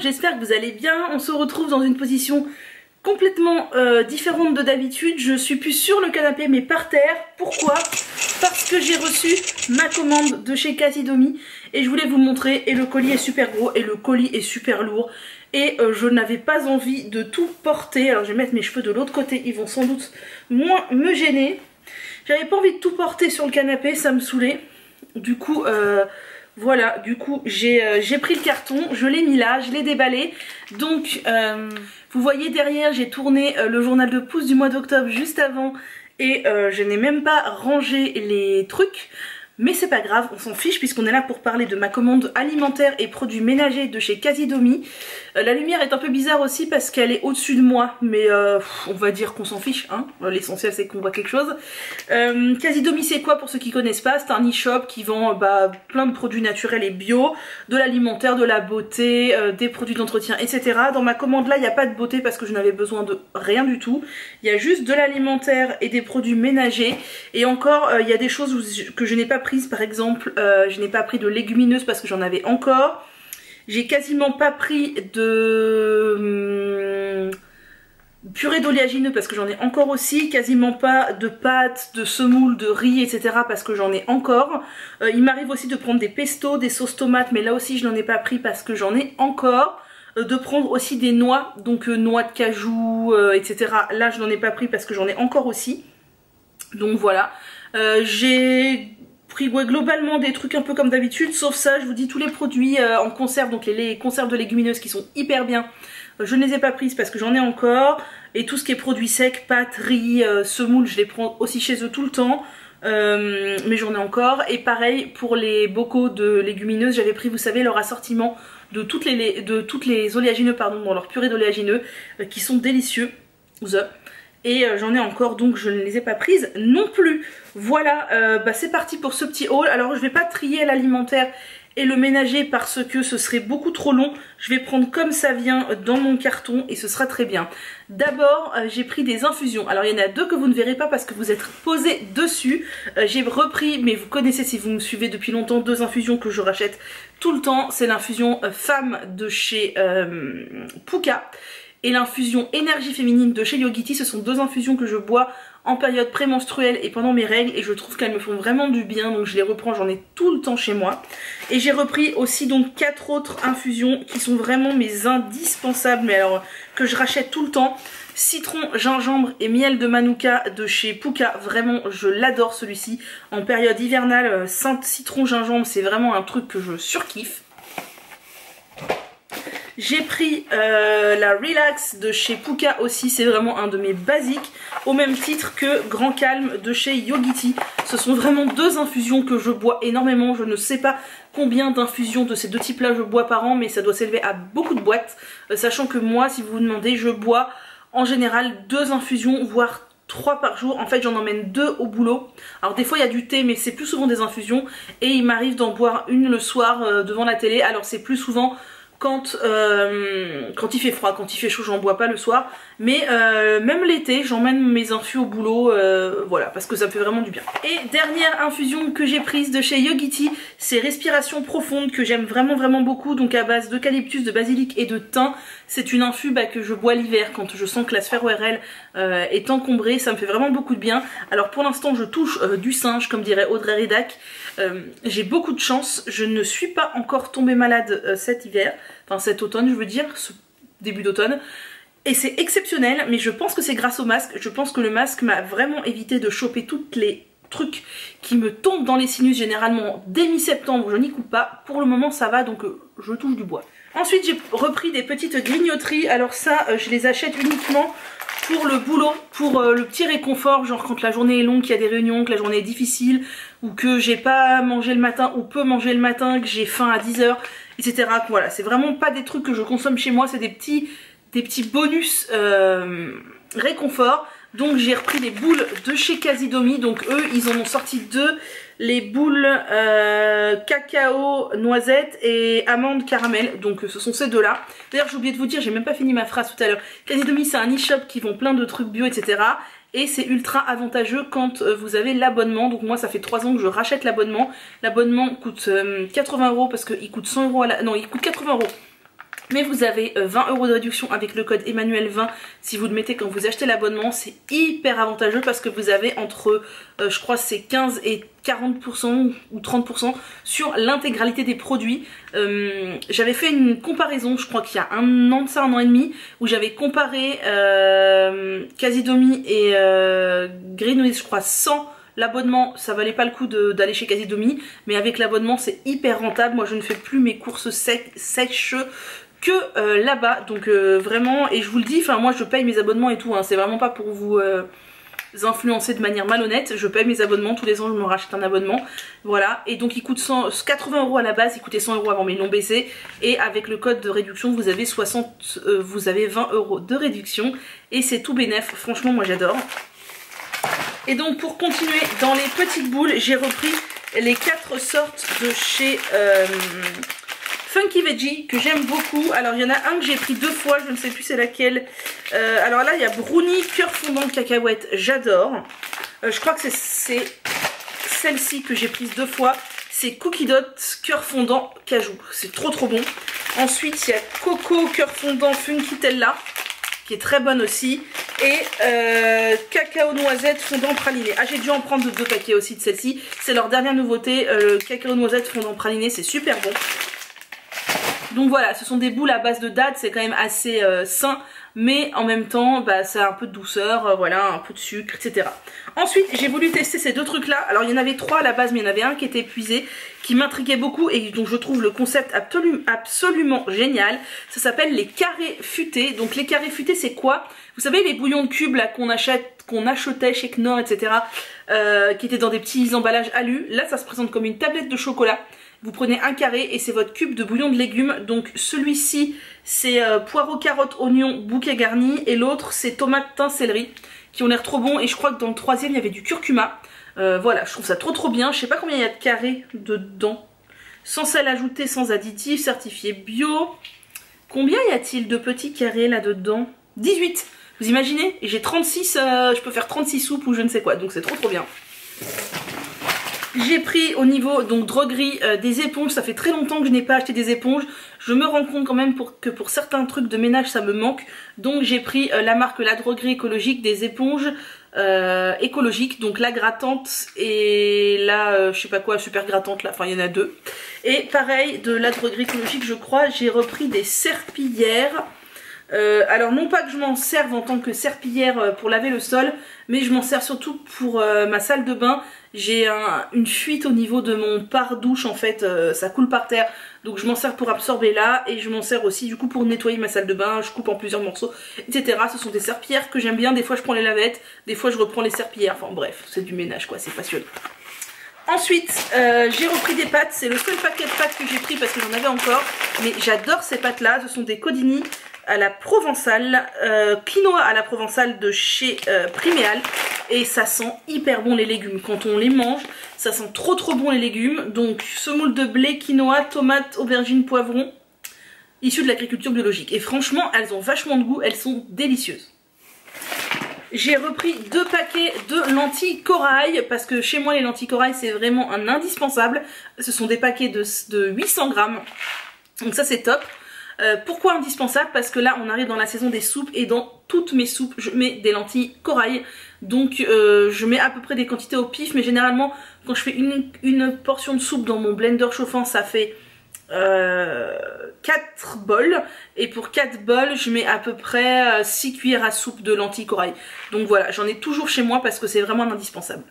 j'espère que vous allez bien. On se retrouve dans une position complètement différente de d'habitude. Je suis plus sur le canapé mais par terre. Pourquoi? Parce que j'ai reçu ma commande de chez Casidomi et je voulais vous montrer. Et le colis est super gros et le colis est super lourd. Et je n'avais pas envie de tout porter. Alors je vais mettre mes cheveux de l'autre côté, ils vont sans doute moins me gêner. J'avais pas envie de tout porter sur le canapé, ça me saoulait. Du coup, voilà, du coup j'ai pris le carton, je l'ai mis là, je l'ai déballé. Donc, vous voyez derrière, j'ai tourné le journal de pouce du mois d'octobre juste avant. Et je n'ai même pas rangé les trucs. Mais c'est pas grave, on s'en fiche puisqu'on est là pour parler de ma commande alimentaire et produits ménagers de chez Casidomi. La lumière est un peu bizarre aussi parce qu'elle est au-dessus de moi, mais on va dire qu'on s'en fiche, hein. L'essentiel c'est qu'on voit quelque chose. Casidomi c'est quoi pour ceux qui connaissent pas? C'est un e-shop qui vend plein de produits naturels et bio, de l'alimentaire, de la beauté, des produits d'entretien, etc. Dans ma commande là il n'y a pas de beauté parce que je n'avais besoin de rien du tout. Il y a juste de l'alimentaire et des produits ménagers. Et encore il y a des choses que je n'ai pas prise, par exemple je n'ai pas pris de légumineuses parce que j'en avais encore. J'ai quasiment pas pris de purée d'oléagineux parce que j'en ai encore aussi. Quasiment pas de pâtes, de semoule, de riz, etc. parce que j'en ai encore. Il m'arrive aussi de prendre des pestos, des sauces tomates, mais là aussi je n'en ai pas pris parce que j'en ai encore. De prendre aussi des noix, donc noix de cajou, etc. Là je n'en ai pas pris parce que j'en ai encore aussi. Donc voilà. J'ai pris globalement des trucs un peu comme d'habitude, sauf ça, je vous dis tous les produits en conserve, donc les conserves de légumineuses qui sont hyper bien, je ne les ai pas prises parce que j'en ai encore. Et tout ce qui est produits secs, pâtes, riz, semoule, je les prends aussi chez eux tout le temps. Mais j'en ai encore. Et pareil pour les bocaux de légumineuses, j'avais pris, vous savez, leur assortiment de toutes les oléagineux, pardon, dans leur purée d'oléagineux, qui sont délicieux. Et j'en ai encore, donc je ne les ai pas prises non plus. Voilà, c'est parti pour ce petit haul. Alors je vais pas trier l'alimentaire et le ménager parce que ce serait beaucoup trop long. Je vais prendre comme ça vient dans mon carton et ce sera très bien. D'abord j'ai pris des infusions. Alors il y en a deux que vous ne verrez pas parce que vous êtes posés dessus. J'ai repris, mais vous connaissez si vous me suivez depuis longtemps, deux infusions que je rachète tout le temps. C'est l'infusion femme de chez Puka et l'infusion énergie féminine de chez Yogiti. Ce sont deux infusions que je bois en période prémenstruelle et pendant mes règles et je trouve qu'elles me font vraiment du bien, donc je les reprends, j'en ai tout le temps chez moi. Et j'ai repris aussi donc 4 autres infusions qui sont vraiment mes indispensables, mais alors que je rachète tout le temps. Citron, gingembre et miel de Manuka de chez Puka, vraiment je l'adore celui-ci. En période hivernale, citron, gingembre, c'est vraiment un truc que je surkiffe. J'ai pris la Relax de chez Puka aussi, c'est vraiment un de mes basiques, au même titre que Grand Calme de chez Yogiti. Ce sont vraiment deux infusions que je bois énormément, je ne sais pas combien d'infusions de ces deux types là je bois par an, mais ça doit s'élever à beaucoup de boîtes, sachant que moi, si vous vous demandez, je bois en général 2 infusions, voire 3 par jour. En fait j'en emmène 2 au boulot. Alors des fois il y a du thé mais c'est plus souvent des infusions. Et il m'arrive d'en boire une le soir devant la télé. Alors c'est plus souvent quand il fait froid. Quand il fait chaud j'en bois pas le soir. Mais même l'été j'emmène mes infus au boulot, voilà, parce que ça me fait vraiment du bien. Et dernière infusion que j'ai prise de chez Yogiti, c'est Respiration Profonde, que j'aime vraiment beaucoup, donc à base d'eucalyptus, de basilic et de thym. C'est une infu que je bois l'hiver quand je sens que la sphère ORL est encombrée, ça me fait vraiment beaucoup de bien. Alors pour l'instant je touche du singe comme dirait Audrey Ridac. J'ai beaucoup de chance, je ne suis pas encore tombée malade cet hiver, enfin cet automne je veux dire, ce début d'automne. Et c'est exceptionnel, mais je pense que c'est grâce au masque. Je pense que le masque m'a vraiment évité de choper toutes les trucs qui me tombent dans les sinus généralement dès mi-septembre. Je n'y coupe pas. Pour le moment ça va, donc je touche du bois. Ensuite j'ai repris des petites grignoteries. Alors ça je les achète uniquement pour le boulot, pour le petit réconfort, genre quand la journée est longue, qu'il y a des réunions, que la journée est difficile, ou que j'ai pas mangé le matin, ou peu mangé le matin, que j'ai faim à 10 h, etc. Voilà, c'est vraiment pas des trucs que je consomme chez moi, c'est des petits bonus réconfort. Donc j'ai repris des boules de chez Casidomi, donc eux ils en ont sorti 2, les boules cacao, noisette et amande caramel, donc ce sont ces deux là. D'ailleurs j'ai oublié de vous dire, j'ai même pas fini ma phrase tout à l'heure, Casidomi c'est un e-shop qui vend plein de trucs bio, etc. Et c'est ultra avantageux quand vous avez l'abonnement. Donc moi ça fait 3 ans que je rachète l'abonnement. L'abonnement coûte 80 € parce qu'il coûte 100 € à la... Non, il coûte 80 € Mais vous avez 20 € de réduction avec le code Emmanuel20 si vous le mettez quand vous achetez l'abonnement. C'est hyper avantageux parce que vous avez entre, je crois c'est 15 et 40% ou 30% sur l'intégralité des produits. J'avais fait une comparaison, je crois qu'il y a un an de ça, un an et demi, où j'avais comparé Casidomi et Greenwiz, je crois, sans l'abonnement. Ça valait pas le coup d'aller chez Casidomi, mais avec l'abonnement c'est hyper rentable. Moi je ne fais plus mes courses sèches que là-bas, donc vraiment, et je vous le dis, enfin moi je paye mes abonnements et tout, hein, c'est vraiment pas pour vous influencer de manière malhonnête, je paye mes abonnements, tous les ans je me rachète un abonnement, voilà, et donc il coûte 80 € à la base, il coûtait 100 € avant mais ils l'ont baissé, et avec le code de réduction vous avez 20 € de réduction, et c'est tout bénef, franchement moi j'adore. Et donc pour continuer dans les petites boules, j'ai repris les 4 sortes de chez Funky Veggie que j'aime beaucoup. Alors il y en a un que j'ai pris 2 fois, je ne sais plus c'est laquelle. Alors là il y a brownie cœur fondant cacahuète, j'adore. Je crois que c'est celle-ci que j'ai prise 2 fois. C'est Cookie Dot cœur fondant cajou, c'est trop bon. Ensuite il y a coco cœur fondant Funkitella qui est très bonne aussi. Et cacao noisette fondant praliné. Ah j'ai dû en prendre 2 paquets aussi de celle-ci. C'est leur dernière nouveauté, le cacao noisette fondant praliné, c'est super bon. Donc voilà, ce sont des boules à base de date, c'est quand même assez sain, mais en même temps, bah, ça a un peu de douceur, voilà, un peu de sucre, etc. Ensuite, j'ai voulu tester ces 2 trucs-là. Alors, il y en avait 3 à la base, mais il y en avait un qui était épuisé, qui m'intriguait beaucoup et dont je trouve le concept absolument génial. Ça s'appelle les carrés futés. Donc, les carrés futés, c'est quoi? Vous savez, les bouillons de cubes là qu'on achetait chez Knorr, etc., qui étaient dans des petits emballages alu. Là, ça se présente comme une tablette de chocolat. Vous prenez un carré et c'est votre cube de bouillon de légumes. Donc celui-ci c'est poireaux, carottes, oignons, bouquet garni. Et l'autre c'est tomates, thym, céleri, qui ont l'air trop bons. Et je crois que dans le 3e il y avait du curcuma. Voilà, je trouve ça trop bien. Je sais pas combien il y a de carrés dedans. Sans sel ajouté, sans additifs, certifié bio. Combien y a-t-il de petits carrés là-dedans? 18. Vous imaginez? J'ai 36, je peux faire 36 soupes ou je ne sais quoi. Donc c'est trop bien. J'ai pris au niveau donc droguerie des éponges, ça fait très longtemps que je n'ai pas acheté des éponges. Je me rends compte quand même que pour certains trucs de ménage ça me manque. Donc j'ai pris la marque La Droguerie Écologique des éponges écologiques. Donc la grattante et la je sais pas quoi, super grattante là, enfin il y en a 2. Et pareil de La Droguerie Écologique je crois, j'ai repris des serpillières. Alors non pas que je m'en serve en tant que serpillière pour laver le sol, mais je m'en sers surtout pour ma salle de bain. J'ai une fuite au niveau de mon pare-douche en fait, ça coule par terre, donc je m'en sers pour absorber là, et je m'en sers aussi du coup pour nettoyer ma salle de bain, je coupe en plusieurs morceaux, etc. Ce sont des serpillières que j'aime bien, des fois je prends les lavettes, des fois je reprends les serpillières, enfin bref, c'est du ménage quoi, c'est passionnant. Ensuite, j'ai repris des pâtes, c'est le seul paquet de pâtes que j'ai pris parce que j'en avais encore, mais j'adore ces pâtes là, ce sont des codini à la provençale, quinoa à la provençale de chez Priméal, et ça sent hyper bon les légumes, quand on les mange, ça sent trop bon les légumes. Donc semoule de blé, quinoa, tomates, aubergines, poivrons, issus de l'agriculture biologique, et franchement elles ont vachement de goût, elles sont délicieuses. J'ai repris 2 paquets de lentilles corail parce que chez moi les lentilles corail c'est vraiment un indispensable. Ce sont des paquets de 800 grammes, donc ça c'est top. Pourquoi indispensable? Parce que là on arrive dans la saison des soupes et dans toutes mes soupes je mets des lentilles corail. Donc je mets à peu près des quantités au pif, mais généralement quand je fais une portion de soupe dans mon blender chauffant ça fait 4 bols, et pour 4 bols je mets à peu près 6 cuillères à soupe de lentilles corail. Donc voilà, j'en ai toujours chez moi parce que c'est vraiment indispensable.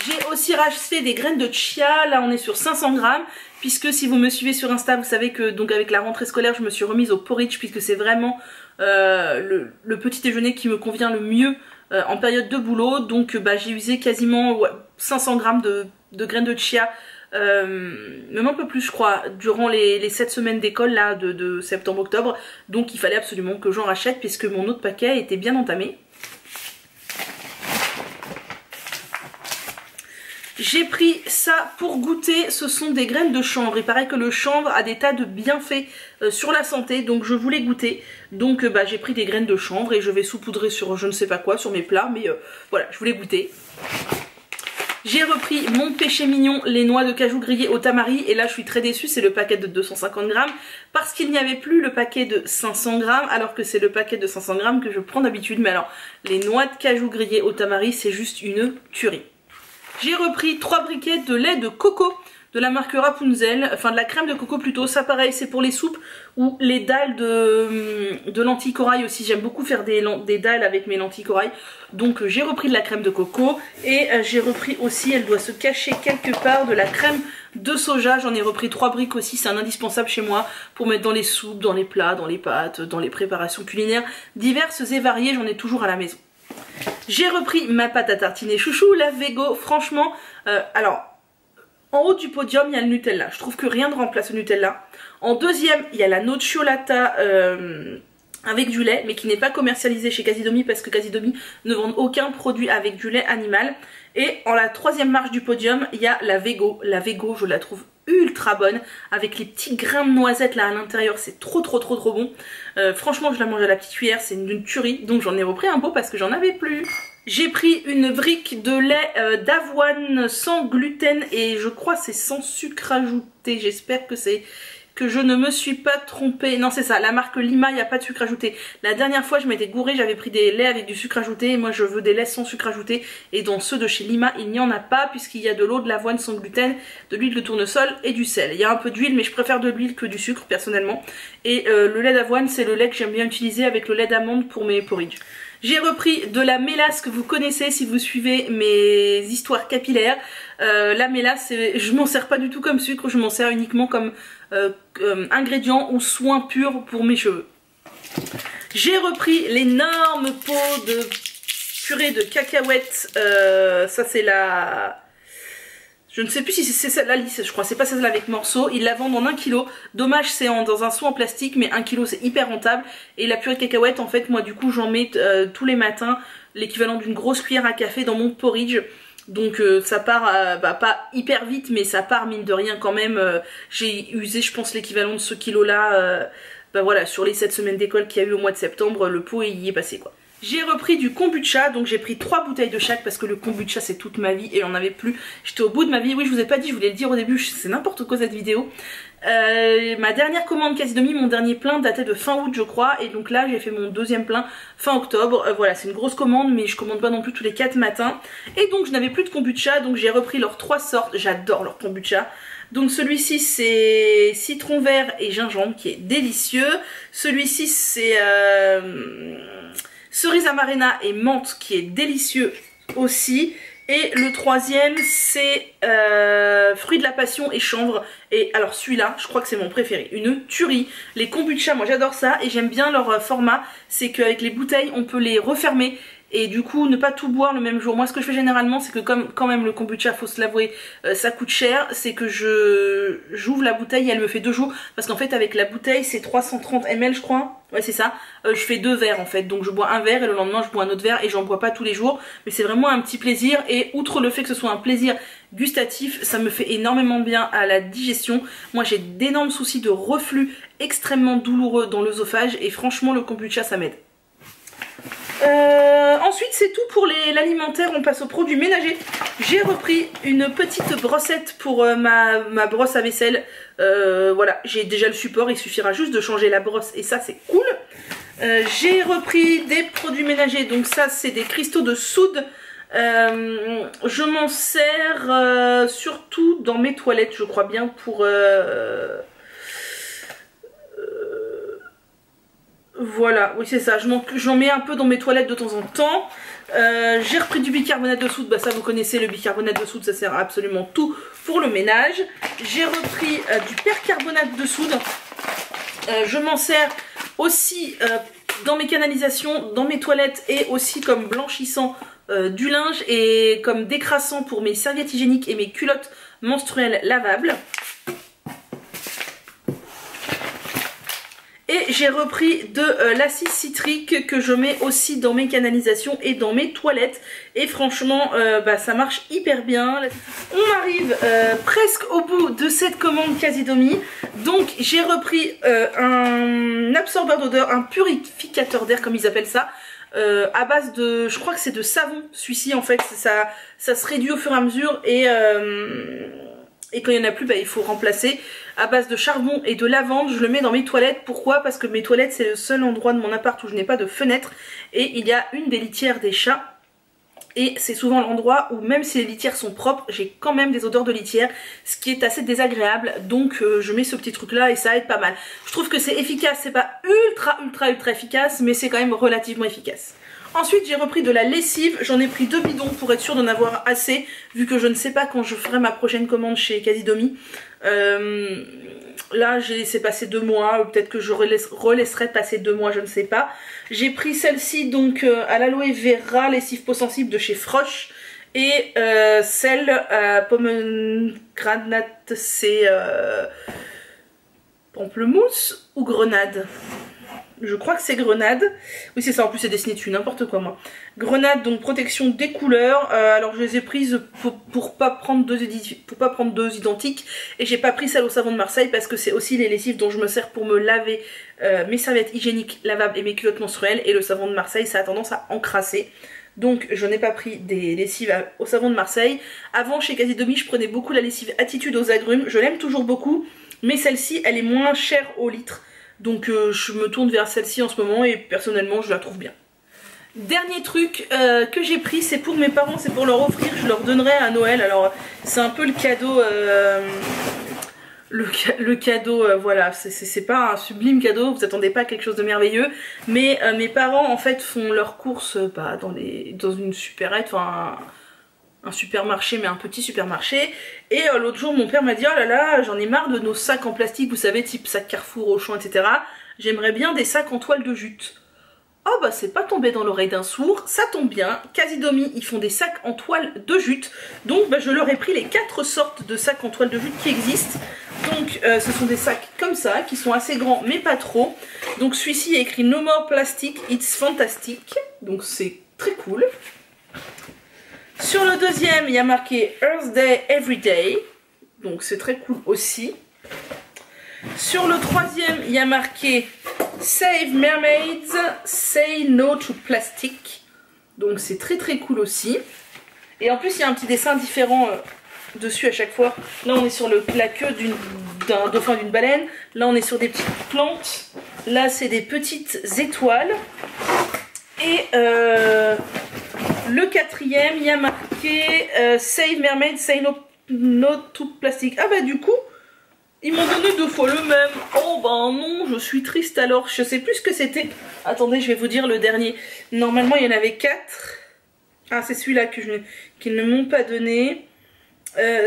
J'ai aussi racheté des graines de chia, là on est sur 500 grammes, puisque si vous me suivez sur Insta, vous savez que donc avec la rentrée scolaire, je me suis remise au porridge, puisque c'est vraiment le petit déjeuner qui me convient le mieux en période de boulot. Donc bah, j'ai usé quasiment 500 grammes de graines de chia, même un peu plus je crois, durant les 7 semaines d'école là de septembre-octobre. Donc il fallait absolument que j'en rachète, puisque mon autre paquet était bien entamé. J'ai pris ça pour goûter, ce sont des graines de chanvre. Il paraît que le chanvre a des tas de bienfaits sur la santé, donc je voulais goûter. Donc bah, j'ai pris des graines de chanvre et je vais saupoudrer sur je ne sais pas quoi, sur mes plats, mais voilà, je voulais goûter. J'ai repris mon péché mignon, les noix de cajou grillées au tamari. Et là, je suis très déçue, c'est le paquet de 250 grammes. Parce qu'il n'y avait plus le paquet de 500 grammes. Alors que c'est le paquet de 500 grammes que je prends d'habitude. Mais alors, les noix de cajou grillées au tamari, c'est juste une tuerie. J'ai repris 3 briquets de lait de coco de la marque Rapunzel, enfin de la crème de coco plutôt. Ça pareil, c'est pour les soupes ou les dalles de lentilles corail aussi. J'aime beaucoup faire des dalles avec mes lentilles corail. Donc j'ai repris de la crème de coco et j'ai repris aussi, elle doit se cacher quelque part, de la crème de soja. J'en ai repris 3 briques aussi, c'est un indispensable chez moi pour mettre dans les soupes, dans les plats, dans les pâtes, dans les préparations culinaires diverses et variées. J'en ai toujours à la maison. J'ai repris ma pâte à tartiner chouchou, la Vego. Franchement, alors en haut du podium, il y a le Nutella. Je trouve que rien ne remplace le Nutella. En deuxième, il y a la nocciolata avec du lait, mais qui n'est pas commercialisée chez Casidomi parce que Casidomi ne vend aucun produit avec du lait animal. Et en la troisième marche du podium, il y a la Vego. La Vego, je la trouve ultra bonne avec les petits grains de noisettes là à l'intérieur. C'est trop bon. Franchement, je la mange à la petite cuillère, c'est une tuerie. Donc j'en ai repris un pot parce que j'en avais plus. J'ai pris une brique de lait d'avoine sans gluten et je crois c'est sans sucre ajouté. J'espère que je ne me suis pas trompée. Non, c'est ça, la marque Lima, il n'y a pas de sucre ajouté. La dernière fois, je m'étais gourée, j'avais pris des laits avec du sucre ajouté. Et moi, je veux des laits sans sucre ajouté. Et dans ceux de chez Lima, il n'y en a pas puisqu'il y a de l'eau, de l'avoine sans gluten, de l'huile de tournesol et du sel. Il y a un peu d'huile, mais je préfère de l'huile que du sucre, personnellement. Et le lait d'avoine, c'est le lait que j'aime bien utiliser avec le lait d'amande pour mes porridge. J'ai repris de la mélasse que vous connaissez si vous suivez mes histoires capillaires. La mélasse, je m'en sers pas du tout comme sucre, je m'en sers uniquement comme ingrédient ou soin pur pour mes cheveux. J'ai repris l'énorme pot de purée de cacahuètes. Ça c'est la... Je ne sais plus si c'est celle-là, je crois, c'est pas celle-là avec morceaux. Ils la vendent en 1 kg. Dommage, c'est dans un seau en plastique, mais 1 kg c'est hyper rentable. Et la purée de cacahuètes, en fait, moi du coup, j'en mets tous les matins l'équivalent d'une grosse cuillère à café dans mon porridge. Donc ça part, pas hyper vite, mais ça part mine de rien quand même. J'ai usé, je pense, l'équivalent de ce kilo-là. Voilà, sur les 7 semaines d'école qu'il y a eu au mois de septembre, le pot y est passé quoi. J'ai repris du kombucha, donc j'ai pris 3 bouteilles de chaque parce que le kombucha c'est toute ma vie et j'en avais plus. J'étais au bout de ma vie, oui je vous ai pas dit, je voulais le dire au début, c'est n'importe quoi cette vidéo. Ma dernière commande Casidomi, mon dernier plein datait de fin août je crois, et donc là j'ai fait mon deuxième plein fin octobre. Voilà, c'est une grosse commande mais je commande pas non plus tous les 4 matins. Et donc je n'avais plus de kombucha, donc j'ai repris leurs 3 sortes, j'adore leur kombucha. Donc celui-ci c'est citron vert et gingembre qui est délicieux. Celui-ci c'est... cerise amarena et menthe qui est délicieux aussi. Et le troisième c'est fruit de la passion et chanvre. Et alors celui-là je crois que c'est mon préféré, une tuerie. Les kombucha moi j'adore ça et j'aime bien leur format. C'est qu'avec les bouteilles on peut les refermer et du coup ne pas tout boire le même jour. Moi ce que je fais généralement c'est que comme quand même le kombucha, faut se l'avouer, ça coûte cher, c'est que j'ouvre la bouteille et elle me fait 2 jours. Parce qu'en fait avec la bouteille c'est 330 ml je crois. Ouais c'est ça, je fais 2 verres en fait, donc je bois un verre et le lendemain je bois un autre verre et j'en bois pas tous les jours. Mais c'est vraiment un petit plaisir et outre le fait que ce soit un plaisir gustatif, ça me fait énormément bien à la digestion. Moi j'ai d'énormes soucis de reflux extrêmement douloureux dans l'œsophage et franchement le kombucha ça m'aide. Ensuite c'est tout pour l'alimentaire, on passe aux produits ménagers. J'ai repris une petite brossette pour ma brosse à vaisselle. Voilà, j'ai déjà le support, il suffira juste de changer la brosse et ça c'est cool. J'ai repris des produits ménagers, donc ça c'est des cristaux de soude. Je m'en sers surtout dans mes toilettes je crois bien pour... Voilà, oui c'est ça, j'en mets un peu dans mes toilettes de temps en temps. J'ai repris du bicarbonate de soude, ça vous connaissez, le bicarbonate de soude ça sert à absolument tout pour le ménage. J'ai repris du percarbonate de soude, je m'en sers aussi dans mes canalisations, dans mes toilettes et aussi comme blanchissant du linge et comme décrassant pour mes serviettes hygiéniques et mes culottes menstruelles lavables. Et j'ai repris de l'acide citrique que je mets aussi dans mes canalisations et dans mes toilettes. Et franchement, ça marche hyper bien. On arrive presque au bout de cette commande Casidomi. Donc j'ai repris un absorbeur d'odeur, un purificateur d'air comme ils appellent ça. à base de, je crois que c'est de savon, celui-ci en fait, ça se réduit au fur et à mesure et quand il n'y en a plus, bah, il faut remplacer. À base de charbon et de lavande, je le mets dans mes toilettes. Pourquoi? Parce que mes toilettes, c'est le seul endroit de mon appart où je n'ai pas de fenêtre. Et il y a une des litières des chats. Et c'est souvent l'endroit où, même si les litières sont propres, j'ai quand même des odeurs de litière, ce qui est assez désagréable. Donc je mets ce petit truc là et ça aide pas mal. Je trouve que c'est efficace, c'est pas ultra efficace, mais c'est quand même relativement efficace. Ensuite j'ai repris de la lessive, j'en ai pris 2 bidons pour être sûre d'en avoir assez, vu que je ne sais pas quand je ferai ma prochaine commande chez Casidomi. Là j'ai laissé passer 2 mois, peut-être que je relaisserai passer 2 mois, je ne sais pas. J'ai pris celle-ci donc à l'aloe vera, lessive peau sensible de chez Frosch. Et celle à pomegranate, c'est pamplemousse ou grenade? Je crois que c'est grenade. Oui c'est ça, en plus c'est dessiné dessus, n'importe quoi moi. Grenade, donc protection des couleurs. Alors je les ai prises pour pas prendre deux identiques. Et j'ai pas pris celle au savon de Marseille parce que c'est aussi les lessives dont je me sers pour me laver mes serviettes hygiéniques lavables et mes culottes menstruelles. Et le savon de Marseille ça a tendance à encrasser. Donc je n'ai pas pris des lessives au savon de Marseille. Avant chez Casidomi je prenais beaucoup la lessive Attitude aux agrumes. Je l'aime toujours beaucoup. Mais celle-ci elle est moins chère au litre. Donc je me tourne vers celle-ci en ce moment et personnellement je la trouve bien. Dernier truc que j'ai pris, c'est pour mes parents, c'est pour leur offrir, je leur donnerai à Noël. Alors c'est un peu le cadeau, le cadeau, voilà, c'est pas un sublime cadeau, vous attendez pas à quelque chose de merveilleux. Mais mes parents en fait font leurs courses dans une supérette, enfin un supermarché, mais un petit supermarché. Et l'autre jour mon père m'a dit oh là là j'en ai marre de nos sacs en plastique, vous savez, type sac Carrefour, Auchan, etc. J'aimerais bien des sacs en toile de jute. Oh bah c'est pas tombé dans l'oreille d'un sourd, ça tombe bien, Casidomi ils font des sacs en toile de jute. Donc bah, je leur ai pris les 4 sortes de sacs en toile de jute qui existent. Donc ce sont des sacs comme ça, qui sont assez grands mais pas trop. Donc celui-ci est écrit No More Plastic, It's Fantastic. Donc c'est très cool. Sur le deuxième, il y a marqué Earth Day Every Day. Donc c'est très cool aussi. Sur le troisième, il y a marqué Save Mermaids, Say No to Plastic. Donc c'est très cool aussi. Et en plus, il y a un petit dessin différent dessus à chaque fois. Là, on est sur la queue d'un dauphin, d'une baleine. Là, on est sur des petites plantes. Là, c'est des petites étoiles. Et le quatrième, il y a marqué Save Mermaid, Say no to Plastic. Ah bah du coup, ils m'ont donné 2 fois le même. Oh bah non, je suis triste alors. Je sais plus ce que c'était. Attendez, je vais vous dire le dernier. Normalement, il y en avait 4. Ah, c'est celui-là qu'ils ne m'ont pas donné.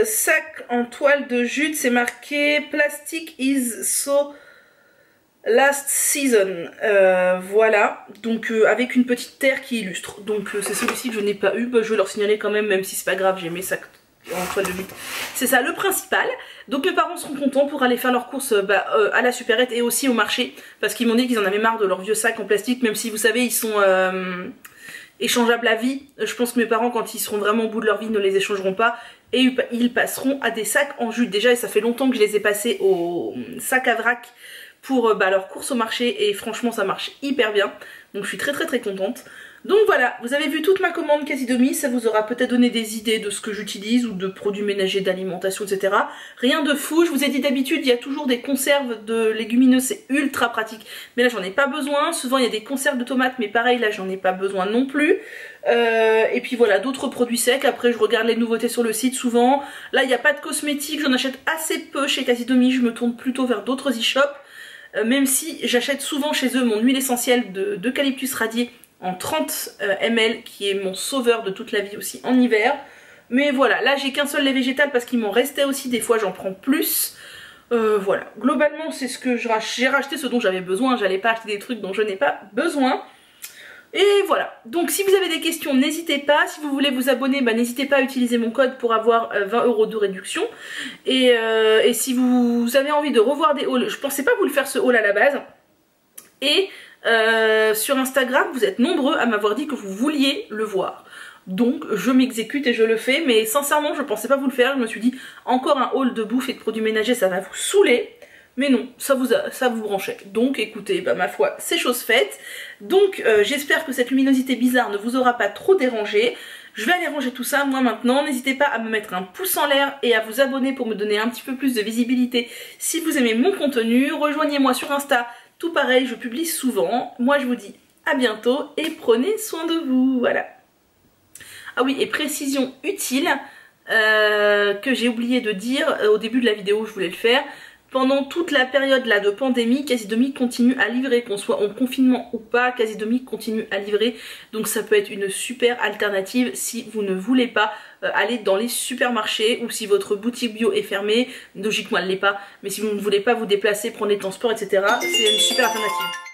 Sac en toile de jute, c'est marqué Plastic is so last season. Voilà, donc avec une petite terre qui illustre. Donc c'est celui-ci que je n'ai pas eu. Bah, je vais leur signaler quand même, même si c'est pas grave, j'ai mes sacs en toile de jute. C'est ça le principal. Donc mes parents seront contents pour aller faire leurs courses à la supérette et aussi au marché. Parce qu'ils m'ont dit qu'ils en avaient marre de leurs vieux sacs en plastique, même si vous savez ils sont échangeables à vie. Je pense que mes parents, quand ils seront vraiment au bout de leur vie, ne les échangeront pas. Et ils passeront à des sacs en jute. Déjà, et ça fait longtemps que je les ai passés au sac à vrac pour leur course au marché. Et franchement, ça marche hyper bien. Donc je suis très contente. Donc voilà, vous avez vu toute ma commande Casidomi. Ça vous aura peut-être donné des idées de ce que j'utilise ou de produits ménagers, d'alimentation, etc. Rien de fou. Je vous ai dit d'habitude, il y a toujours des conserves de légumineuses. C'est ultra pratique. Mais là, j'en ai pas besoin. Souvent, il y a des conserves de tomates. Mais pareil, là, j'en ai pas besoin non plus. Et puis voilà, d'autres produits secs. Après, je regarde les nouveautés sur le site souvent. Là, il n'y a pas de cosmétiques. J'en achète assez peu chez Casidomi. Je me tourne plutôt vers d'autres e-shops. Même si j'achète souvent chez eux mon huile essentielle d'eucalyptus radié en 30 ml qui est mon sauveur de toute la vie aussi en hiver. Mais voilà, là j'ai qu'un seul lait végétal parce qu'il m'en restait aussi, des fois j'en prends plus. Voilà, globalement c'est ce que j'ai racheté, ce dont j'avais besoin. J'allais pas acheter des trucs dont je n'ai pas besoin. Et voilà, donc si vous avez des questions n'hésitez pas, si vous voulez vous abonner n'hésitez pas à utiliser mon code pour avoir 20 € de réduction. Et si vous avez envie de revoir des hauls, je pensais pas vous le faire ce haul à la base. Et sur Instagram vous êtes nombreux à m'avoir dit que vous vouliez le voir. Donc je m'exécute et je le fais, mais sincèrement je pensais pas vous le faire. Je me suis dit encore un haul de bouffe et de produits ménagers ça va vous saouler. Mais non, ça vous branchait. Donc écoutez, bah ma foi, c'est chose faite. Donc j'espère que cette luminosité bizarre ne vous aura pas trop dérangé. Je vais aller ranger tout ça moi maintenant. N'hésitez pas à me mettre un pouce en l'air et à vous abonner pour me donner un petit peu plus de visibilité si vous aimez mon contenu. Rejoignez-moi sur Insta, tout pareil, je publie souvent. Moi je vous dis à bientôt et prenez soin de vous. Voilà. Ah oui, et précision utile que j'ai oublié de dire au début de la vidéo, je voulais le faire. Pendant toute la période là de pandémie, Casidomic continue à livrer, qu'on soit en confinement ou pas, Casidomic continue à livrer. Donc ça peut être une super alternative si vous ne voulez pas aller dans les supermarchés ou si votre boutique bio est fermée. Logiquement elle ne l'est pas, mais si vous ne voulez pas vous déplacer, prendre les transports, etc. c'est une super alternative.